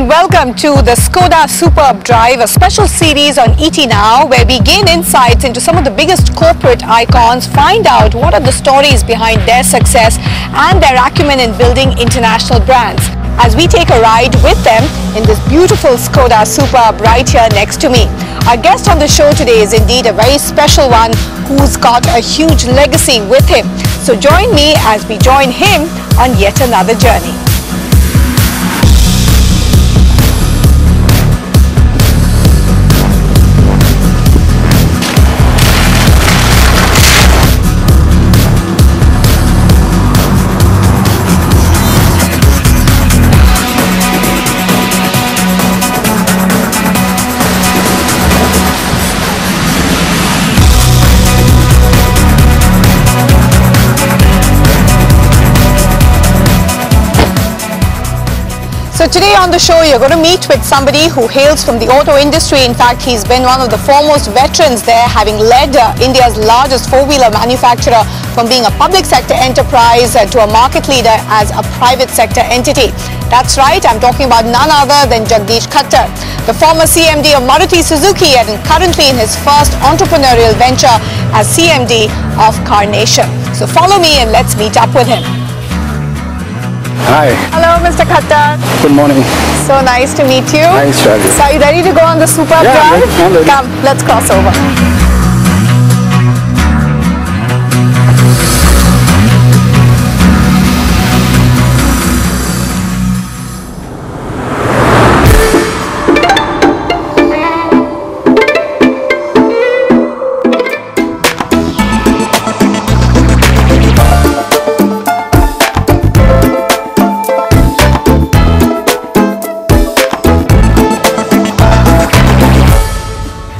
and welcome to the Skoda Superb Drive, a special series on ET Now where we gain insights into some of the biggest corporate icons, find out what are the stories behind their success and their acumen in building international brands. As we take a ride with them in this beautiful Skoda Superb right here next to me. Our guest on the show today is indeed a very special one who's got a huge legacy with him. So join me as we join him on yet another journey. So today on the show you're going to meet with somebody who hails from the auto industry. In fact, he's been one of the foremost veterans there, having led India's largest four-wheeler manufacturer from being a public sector enterprise to a market leader as a private sector entity. That's right, I'm talking about none other than Jagdish Khattar, the former CMD of Maruti Suzuki and currently in his first entrepreneurial venture as CMD of Carnation. So follow me and let's meet up with him. Hi. Hello, Mr. Khattar. Good morning. So nice to meet you. Nice to have you. So are you ready to go on the Superb Drive? I'm ready. Come, let's cross over.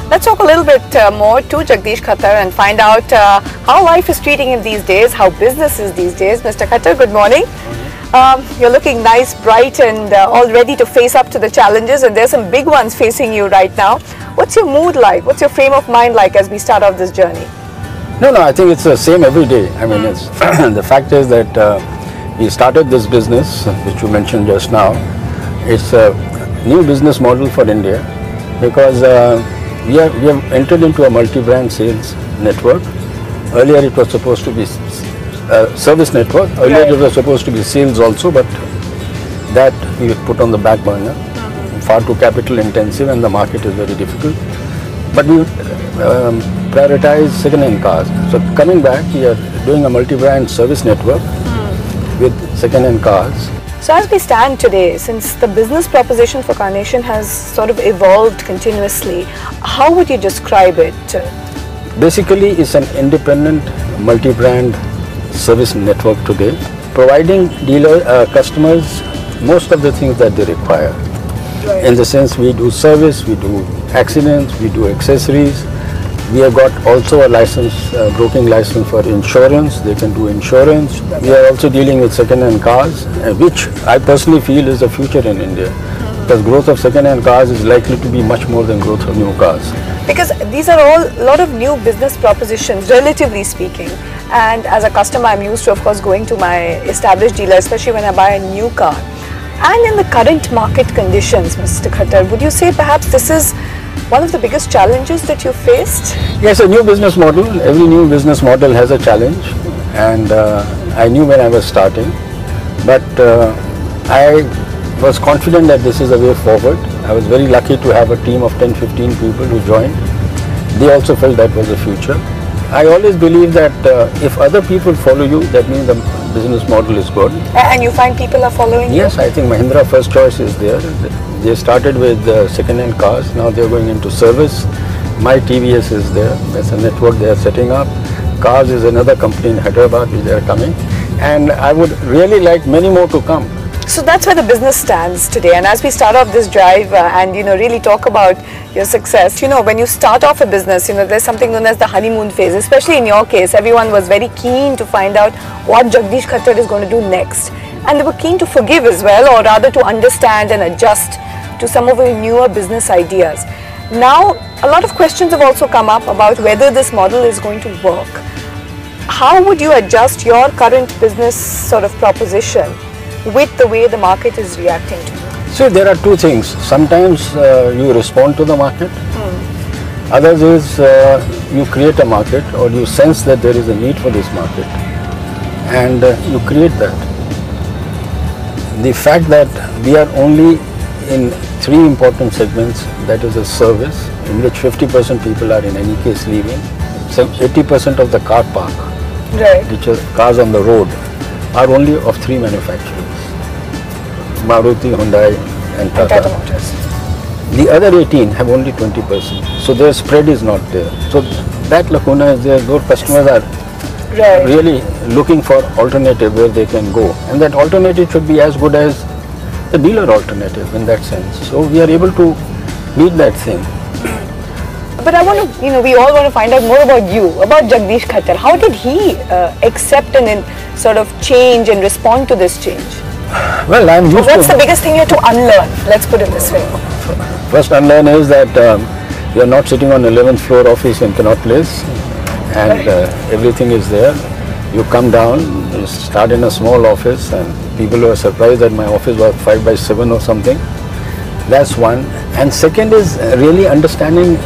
Let's talk a little bit more to Jagdish Khattar and find out how life is treating him these days, how business is these days. Mr. Khattar, good morning. You're looking nice, bright and all ready to face up to the challenges, and there's some big ones facing you right now. What's your mood like? What's your frame of mind like as we start off this journey? No, I think it's the same every day. I mean, it's the fact is that we started this business, which you mentioned just now. It's a new business model for India because we have entered into a multi-brand sales network. Earlier it was supposed to be service network. Earlier it was supposed to be sales also, but that we put on the back burner. Far too capital intensive and the market is very difficult. But we prioritize second-hand cars. So coming back, we are doing a multi-brand service network with second-hand cars. So as we stand today, since the business proposition for Carnation has sort of evolved continuously, how would you describe it? Basically, it's an independent multi-brand service network today, providing customers most of the things that they require. Right. In the sense, we do service, we do accidents, we do accessories. We have got also a license, broking license for insurance. They can do insurance. We are also dealing with second-hand cars, which I personally feel is the future in India. Because growth of second-hand cars is likely to be much more than growth of new cars. Because these are all a lot of new business propositions, relatively speaking. And as a customer, I'm used to, of course, going to my established dealer, especially when I buy a new car. And in the current market conditions, Mr. Khattar, would you say perhaps this is one of the biggest challenges that you faced? Yes, a new business model. Every new business model has a challenge, and I knew when I was starting, but I was confident that this is the way forward. I was very lucky to have a team of 10-15 people who joined. They also felt that was the future. I always believe that if other people follow you, that means the business model is good. And you find people are following you? Yes, I think Mahindra First Choice is there. They started with second-hand cars. Now they're going into service. My TVS is there. That's a network they are setting up. Cars is another company in Hyderabad which they are coming. And I would really like many more to come. So that's where the business stands today. And as we start off this drive and really talk about your success, when you start off a business, there's something known as the honeymoon phase. Especially in your case, everyone was very keen to find out what Jagdish Khattar is going to do next. And they were keen to forgive as well, or rather to understand and adjust to some of your newer business ideas. Now, a lot of questions have also come up about whether this model is going to work. How would you adjust your current business sort of proposition with the way the market is reacting to you? So there are two things. Sometimes you respond to the market. Others is you create a market, or you sense that there is a need for this market, and you create that. The fact that we are only in 3 important segments, that is a service, in which 50% people are in any case leaving. So 80% of the car park, which are cars on the road, are only of 3 manufacturers: Maruti, Hyundai and Tata. The other 18 have only 20%. So their spread is not there. So that lacuna is there. Those customers are really looking for alternative where they can go. And that alternative should be as good as the dealer alternative in that sense. So we are able to meet that thing. But I want to, we all want to find out more about you, about Jagdish Khattar. How did he accept and then sort of change and respond to this change? Well, I'm used What's the biggest thing you had to unlearn? Let's put it this way. First unlearn is that you're not sitting on 11th floor office in Connaught Place, and everything is there. You come down, you start in a small office, and people were surprised that my office was 5 by 7 or something. That's one. And second is really understanding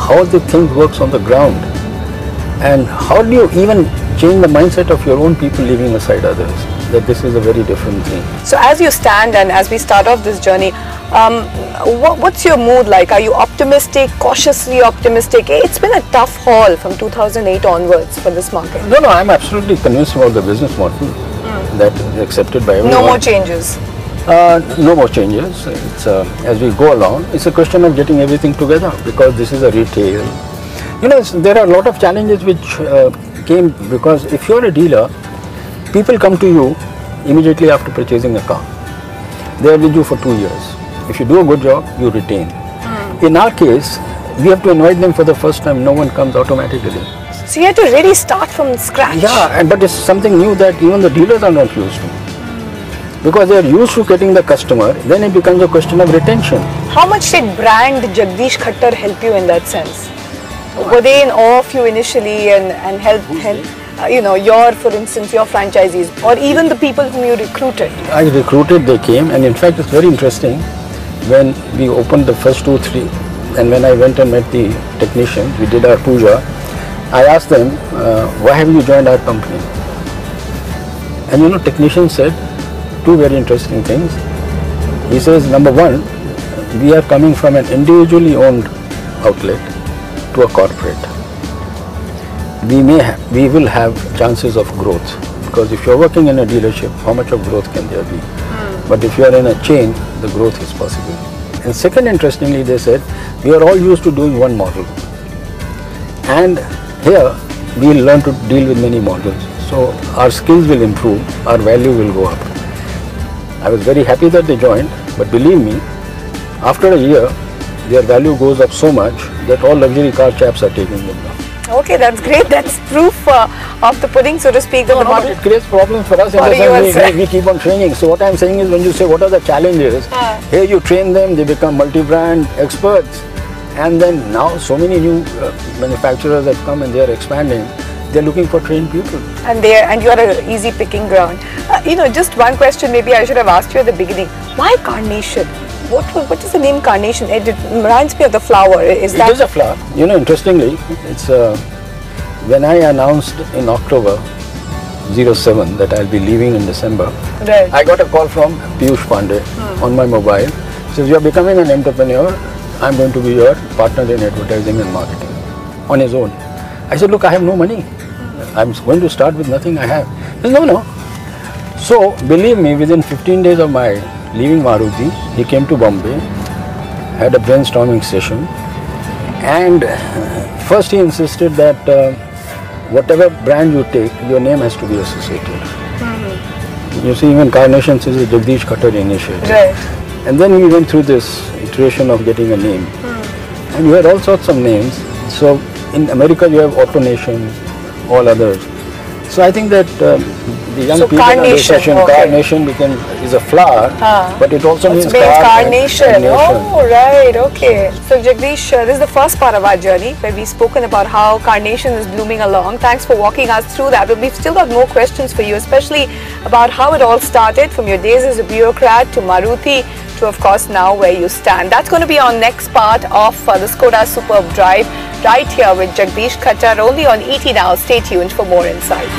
how the thing works on the ground, and how do you even change the mindset of your own people leaving aside others, that this is a very different thing. So as you stand and as we start off this journey, what's your mood like? Are you optimistic, cautiously optimistic? It's been a tough haul from 2008 onwards for this market. No, I'm absolutely convinced about the business model that is accepted by everyone. No more changes? No more changes. It's, as we go along, it's a question of getting everything together, because this is a retail. There are a lot of challenges which came because if you're a dealer, people come to you immediately after purchasing a car. They are with you for 2 years. If you do a good job, you retain. In our case, we have to invite them for the first time. No one comes automatically. So you have to really start from scratch. Yeah, but it's something new that even the dealers are not used to. Because they are used to getting the customer, then it becomes a question of retention. How much did brand Jagdish Khattar help you in that sense? Were they in awe of you initially and help for instance, your franchisees, or even the people whom you recruited? I recruited, they came, and in fact it's very interesting. When we opened the first 2, 3, and when I went and met the technicians, we did our puja, I asked them, why have you joined our company? And technician said 2 very interesting things. He says, number 1, we are coming from an individually owned outlet to a corporate. We will have chances of growth, because if you're working in a dealership, how much of growth can there be? But if you are in a chain, the growth is possible. And second, interestingly, they said, we are all used to doing one model, and here we will learn to deal with many models. So our skills will improve, our value will go up. I was very happy that they joined, but believe me, after a year, their value goes up so much that all luxury car chaps are taking them now. Okay, that's great. That's proof of the pudding, so to speak. That the model. It creates problems for us in the sense we keep on training. So what I'm saying is, when you say what are the challenges, here you train them, they become multi-brand experts, and then now so many new manufacturers have come and they are expanding. They're looking for trained people. And you are an easy picking ground. Just one question maybe I should have asked you at the beginning. Why Carnation? What is the name Carnation? It reminds me of the flower. It is a flower. Interestingly, it's when I announced in October 07 that I'll be leaving in December. Right. I got a call from Piyush Pandey on my mobile. He says, you're becoming an entrepreneur. I'm going to be your partner in advertising and marketing on his own. I said, look, I have no money. I'm going to start with nothing I have. He said, no. So, believe me, within 15 days of my leaving Maruti, he came to Bombay, had a brainstorming session, and first he insisted that whatever brand you take, your name has to be associated. You see, even Carnation is a Jagdish Khattar initiative. Right. And then we went through this iteration of getting a name. And you had all sorts of names. So in America you have AutoNation, all others. So I think that the young people Carnation, Carnation is a flower, but it also means carnation. Oh, right, okay. So Jagdish, this is the first part of our journey where we've spoken about how Carnation is blooming along. Thanks for walking us through that. But we've still got more questions for you, especially about how it all started from your days as a bureaucrat to Maruti to, of course, now where you stand. That's going to be our next part of the Skoda Superb Drive, right here with Jagdish Khattar, only on ET Now. Stay tuned for more insights.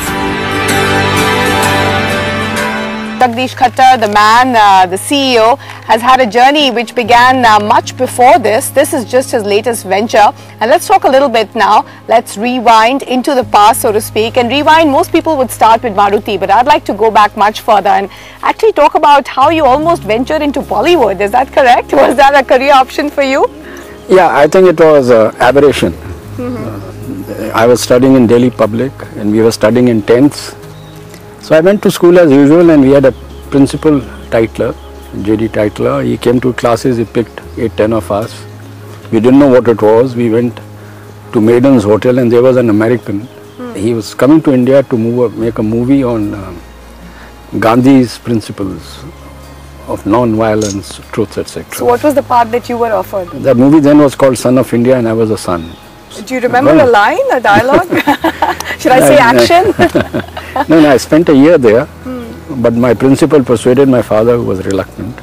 Jagdish Khattar, the man, the CEO, has had a journey which began much before this. This is just his latest venture. And let's talk a little bit now. Let's rewind into the past, so to speak. And rewind, most people would start with Maruti, but I'd like to go back much further and actually talk about how you almost ventured into Bollywood. Is that correct? Was that a career option for you? Yeah, I think it was aberration. I was studying in Delhi Public and we were studying in 10th. So I went to school as usual and we had a principal titler, JD Titler. He came to classes, he picked 8-10 of us. We didn't know what it was. We went to Maiden's Hotel and there was an American. He was coming to India to make a movie on Gandhi's principles of non-violence, truth, etc. So what was the part that you were offered? That movie then was called Son of India and I was a son. Do you remember a line, a dialogue? Should I say action? No, I spent a year there, but my principal persuaded my father, who was reluctant.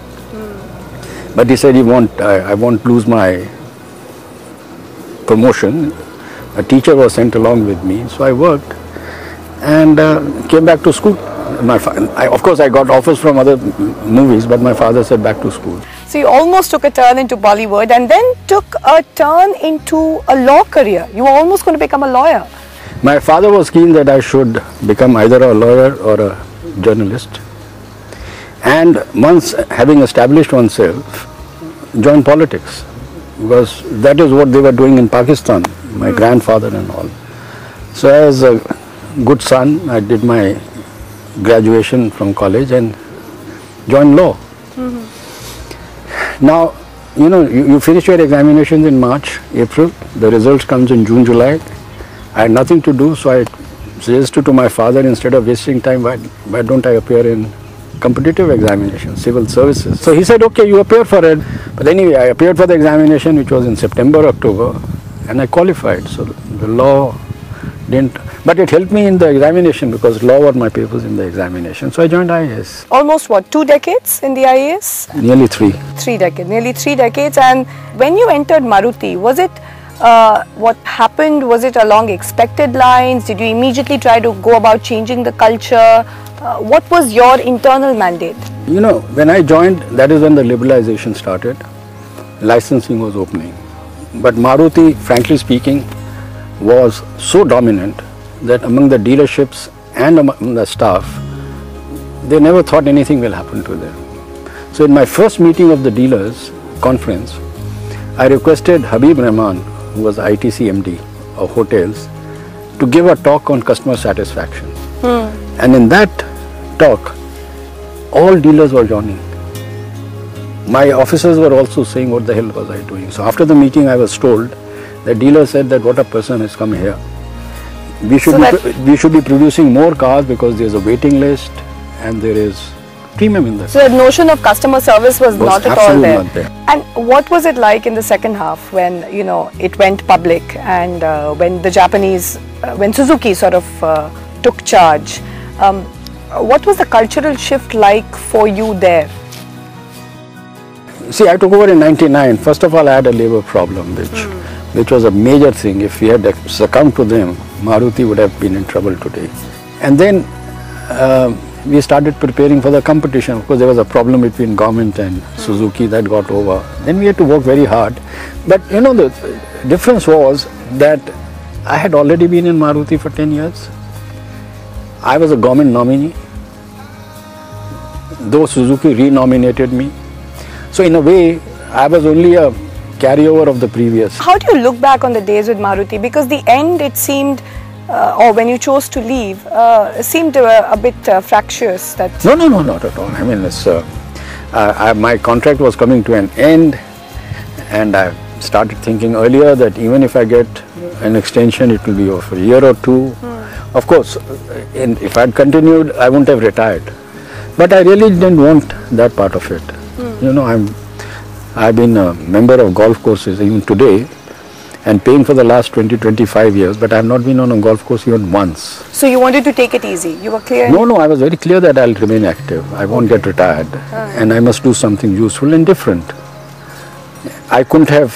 But he said, I won't lose my promotion. A teacher was sent along with me, so I worked and came back to school. Of course, I got offers from other movies, but my father said back to school. So you almost took a turn into Bollywood and then took a turn into a law career. You were almost going to become a lawyer. My father was keen that I should become either a lawyer or a journalist. And once having established oneself, join politics. Because that is what they were doing in Pakistan, my grandfather and all. So as a good son, I did my graduation from college and joined law. Now, you know, you finish your examinations in March, April, the results comes in June, July. I had nothing to do, so I suggested to my father, instead of wasting time, why don't I appear in competitive examinations, civil services. So he said, okay, you appear for it. But anyway, I appeared for the examination, which was in September, October, and I qualified. So the law didn't, but it helped me in the examination because law were my papers in the examination. So I joined IAS. Almost what, 2 decades in the IAS? Nearly 3. 3 decades, nearly 3 decades. And when you entered Maruti, was it what happened? Was it along expected lines? Did you immediately try to go about changing the culture? What was your internal mandate? You know, when I joined, that is when the liberalization started. Licensing was opening. But Maruti, frankly speaking, was so dominant that among the dealerships and among the staff, they never thought anything will happen to them. So in my first meeting of the dealers conference, I requested Habib Rahman, who was ITC MD of hotels, to give a talk on customer satisfaction. And in that talk, all dealers were joining. My officers were also saying, what the hell was I doing? So after the meeting, I was told, the dealer said that what a person has come here. We should be producing more cars because there's a waiting list and there is premium in that. So the notion of customer service was not at all there. Not there. And what was it like in the second half when, you know, it went public and when the Japanese, when Suzuki sort of took charge? What was the cultural shift like for you there? See, I took over in '99. First of all, I had a labor problem, which was a major thing. If we had succumbed to them, Maruti would have been in trouble today. And then we started preparing for the competition. Of course, there was a problem between government and Suzuki that got over. Then we had to work very hard. But you know, the difference was that I had already been in Maruti for 10 years. I was a government nominee, though Suzuki renominated me. So in a way, I was only a carryover of the previous. How do you look back on the days with Maruti? Because the end, it seemed, or when you chose to leave, seemed a bit fractious. That No, not at all. I mean, it's, my contract was coming to an end, and I started thinking earlier that even if I get an extension, it will be over a year or two. Of course, if I had continued, I wouldn't have retired. But I really didn't want that part of it. You know, I've been a member of golf courses even today, and paying for the last 20-25 years, but I have not been on a golf course even once. So you wanted to take it easy. You were clear? No, I was very clear that I'll remain active. I won't get retired, and I must do something useful and different. I couldn't have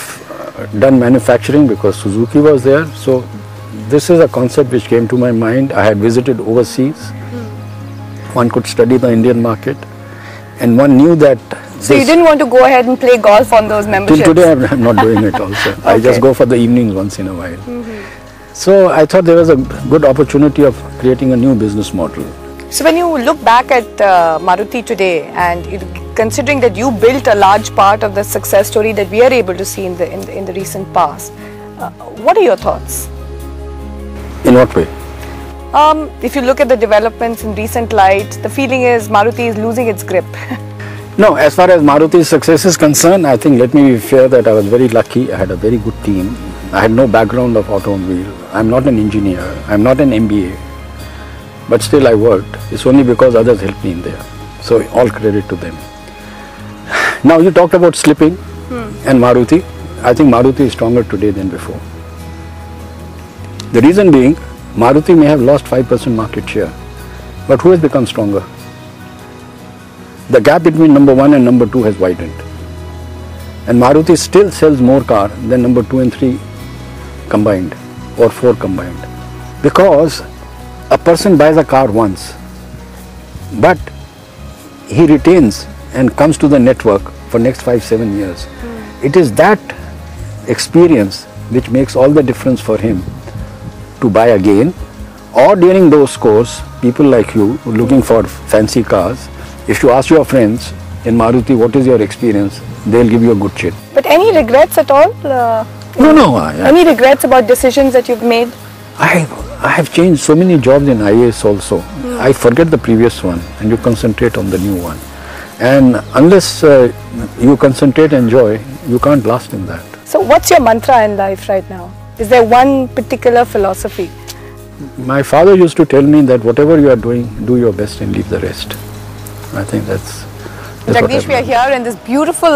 done manufacturing because Suzuki was there. So this is a concept which came to my mind. I had visited overseas. One could study the Indian market, and one knew that. So you didn't want to go ahead and play golf on those memberships? Till today I'm not doing it also. Okay. I just go for the evenings once in a while. So I thought there was a good opportunity of creating a new business model. So when you look back at Maruti today, and considering that you built a large part of the success story that we are able to see in the recent past, what are your thoughts? In what way? If you look at the developments in recent light, the feeling is Maruti is losing its grip. No, as far as Maruti's success is concerned, I think, let me be fair, that I was very lucky. I had a very good team. I had no background of automobile. I'm not an engineer. I'm not an MBA. But still I worked. It's only because others helped me in there. So all credit to them. Now you talked about slipping and Maruti. I think Maruti is stronger today than before. The reason being, Maruti may have lost 5% market share. But who has become stronger? The gap between number 1 and number 2 has widened. And Maruti still sells more car than number 2 and 3 combined, or 4 combined. Because a person buys a car once, but he retains and comes to the network for next 5-7 years. It is that experience which makes all the difference for him to buy again, or during those scores, people like you looking for fancy cars, if you ask your friends in Maruti what is your experience, they'll give you a good chit. But any regrets at all? No. Any regrets about decisions that you've made? I have changed so many jobs in IAS also. I forget the previous one and you concentrate on the new one. And unless you concentrate and enjoy, you can't last in that. So what's your mantra in life right now? Is there one particular philosophy? My father used to tell me that whatever you are doing, do your best and leave the rest. I think that's Jagdish, we are here in this beautiful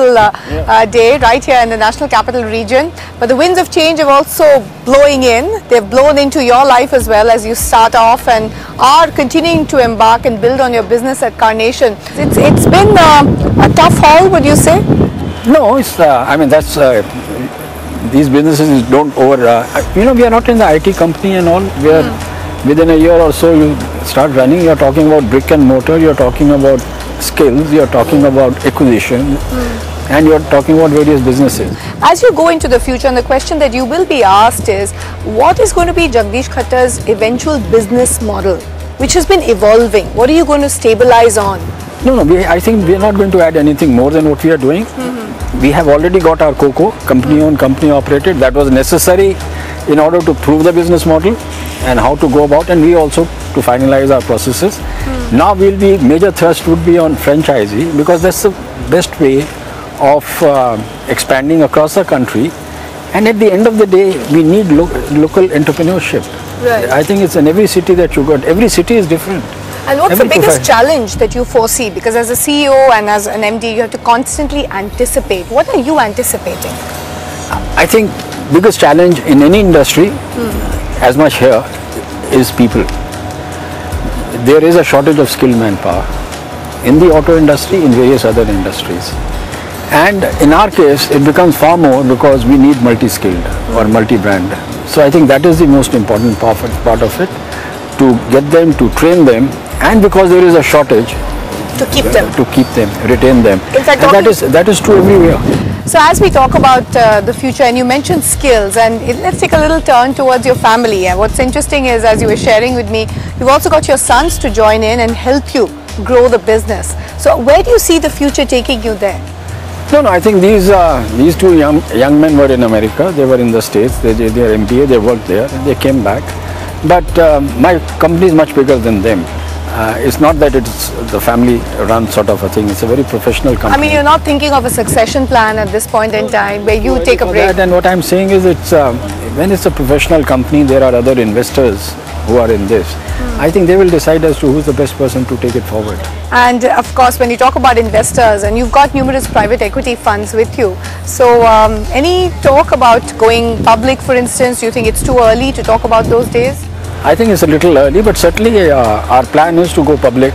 day right here in the National Capital Region. But the winds of change are also blowing in. They've blown into your life as well as you start off and are continuing to embark and build on your business at Carnation. It's been a tough haul, would you say? No, it's, I mean, that's, these businesses don't over, we are not in the IT company and all. We are, within a year or so you start running, you're talking about brick and mortar, you're talking about skills, you're talking about acquisition, and you're talking about various businesses. As you go into the future, and the question that you will be asked is, what is going to be Jagdish Khattar's eventual business model, which has been evolving? What are you going to stabilize on? No, I think we're not going to add anything more than what we are doing. We have already got our COCO, company owned, company operated. That was necessary in order to prove the business model and how to go about, and we also to finalize our processes. Now major thrust would be on franchisee, because that's the best way of expanding across the country. And at the end of the day, we need local entrepreneurship. Right. I think it's in every city that you got. Every city is different. And what's the biggest challenge that you foresee? Because as a CEO and as an MD, you have to constantly anticipate. What are you anticipating? I think biggest challenge in any industry, as much here, is people. There is a shortage of skilled manpower in the auto industry, in various other industries. And in our case, it becomes far more because we need multi-skilled or multi-brand. So I think that is the most important part of it, to get them, to train them, and because there is a shortage, to keep them, retain them. In fact, and that is true everywhere. So as we talk about the future, and you mentioned skills, and let's take a little turn towards your family. And what's interesting is, as you were sharing with me, you've also got your sons to join in and help you grow the business. So where do you see the future taking you there? No, I think these two young men were in America. They were in the States. They did their MBA. They worked there. And they came back. But my company is much bigger than them. It's not that it's the family-run sort of a thing. It's a very professional company. I mean, you're not thinking of a succession plan at this point in time where you take a break. And what I'm saying is, when it's a professional company, there are other investors who are in this. I think they will decide as to who's the best person to take it forward. And of course, when you talk about investors, and you've got numerous private equity funds with you, so any talk about going public, for instance? Do you think it's too early to talk about those days? I think it's a little early, but certainly our plan is to go public,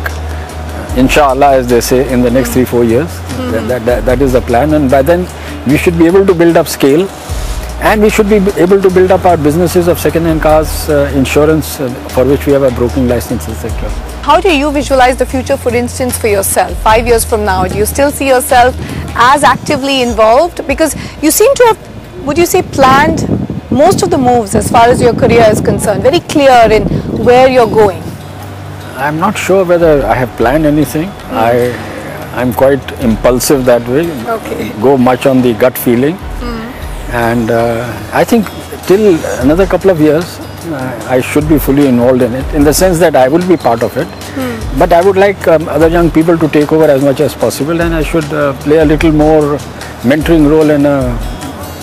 inshallah, as they say, in the next 3-4 years. That is the plan, and by then we should be able to build up scale, and we should be able to build up our businesses of second-hand cars, insurance, for which we have a broking license, etc. How do you visualize the future, for instance, for yourself? 5 years from now, do you still see yourself as actively involved? Because you seem to have, would you say, planned most of the moves as far as your career is concerned, very clear in where you're going. I'm not sure whether I have planned anything. I'm quite impulsive that way. Okay. Go much on the gut feeling. And I think till another couple of years, I should be fully involved in it, in the sense that I will be part of it. But I would like other young people to take over as much as possible, and I should play a little more mentoring role and a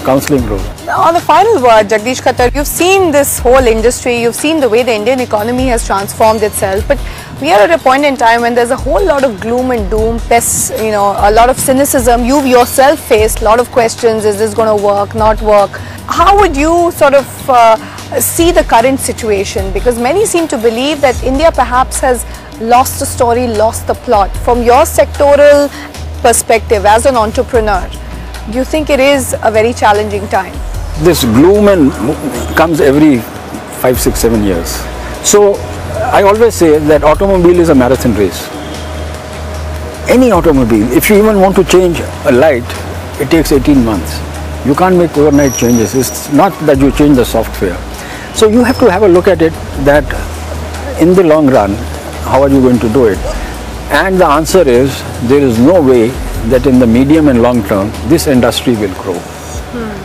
counseling role. On the final word, Jagdish Khattar, you've seen this whole industry, you've seen the way the Indian economy has transformed itself, but we are at a point in time when there's a whole lot of gloom and doom, a lot of cynicism. You've yourself faced a lot of questions, is this going to work, not work? How would you sort of see the current situation? Because many seem to believe that India perhaps has lost the story, lost the plot. From your sectoral perspective as an entrepreneur, do you think it is a very challenging time? This gloom comes every 5, 6, 7 years. So I always say that automobile is a marathon race. Any automobile, if you even want to change a light, it takes 18 months. You can't make overnight changes. It's not that you change the software. So you have to have a look at it, that in the long run, how are you going to do it? And the answer is, there is no way that in the medium and long term, this industry will grow.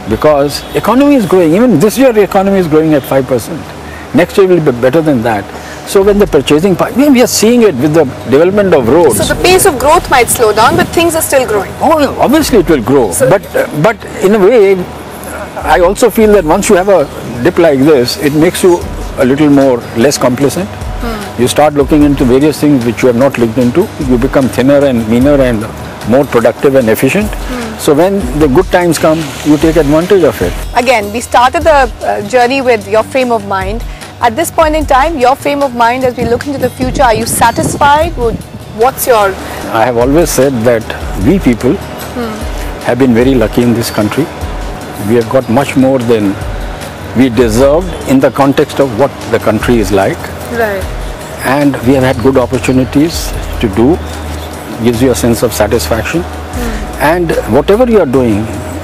Because economy is growing. Even this year, the economy is growing at 5%. Next year will be better than that. So when the purchasing part, we are seeing it with the development of roads. So the pace of growth might slow down, but things are still growing. Oh, obviously it will grow. So but in a way, I also feel that once you have a dip like this, it makes you a little less complacent. You start looking into various things which you have not looked into. You become thinner and meaner and more productive and efficient. So when the good times come, you take advantage of it. Again, we started the journey with your frame of mind. At this point in time, your frame of mind as we look into the future, are you satisfied? What's your... I have always said that we people have been very lucky in this country. We have got much more than we deserved in the context of what the country is like. Right. And we have had good opportunities to do. Gives you a sense of satisfaction. And whatever you are doing,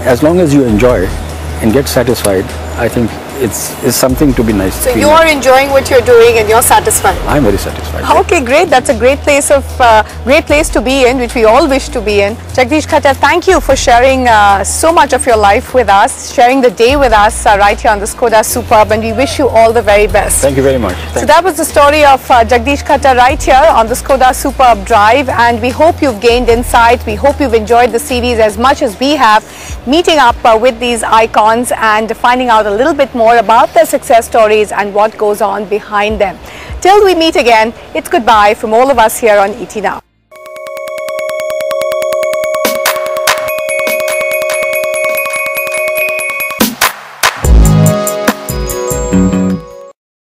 as long as you enjoy and get satisfied, I think it's something to be nice. So you are enjoying what you're doing and you're satisfied? I'm very satisfied. Okay, great. That's a great place to be in, which we all wish to be in. Jagdish Khattar, thank you for sharing so much of your life with us, sharing the day with us right here on the Skoda Superb, and we wish you all the very best. Thank you very much. So that was the story of Jagdish Khattar right here on the Skoda Superb Drive, and we hope you've gained insight. We hope you've enjoyed the series as much as we have, meeting up with these icons and finding out a little bit more about their success stories and what goes on behind them. Till we meet again, it's goodbye from all of us here on ET Now.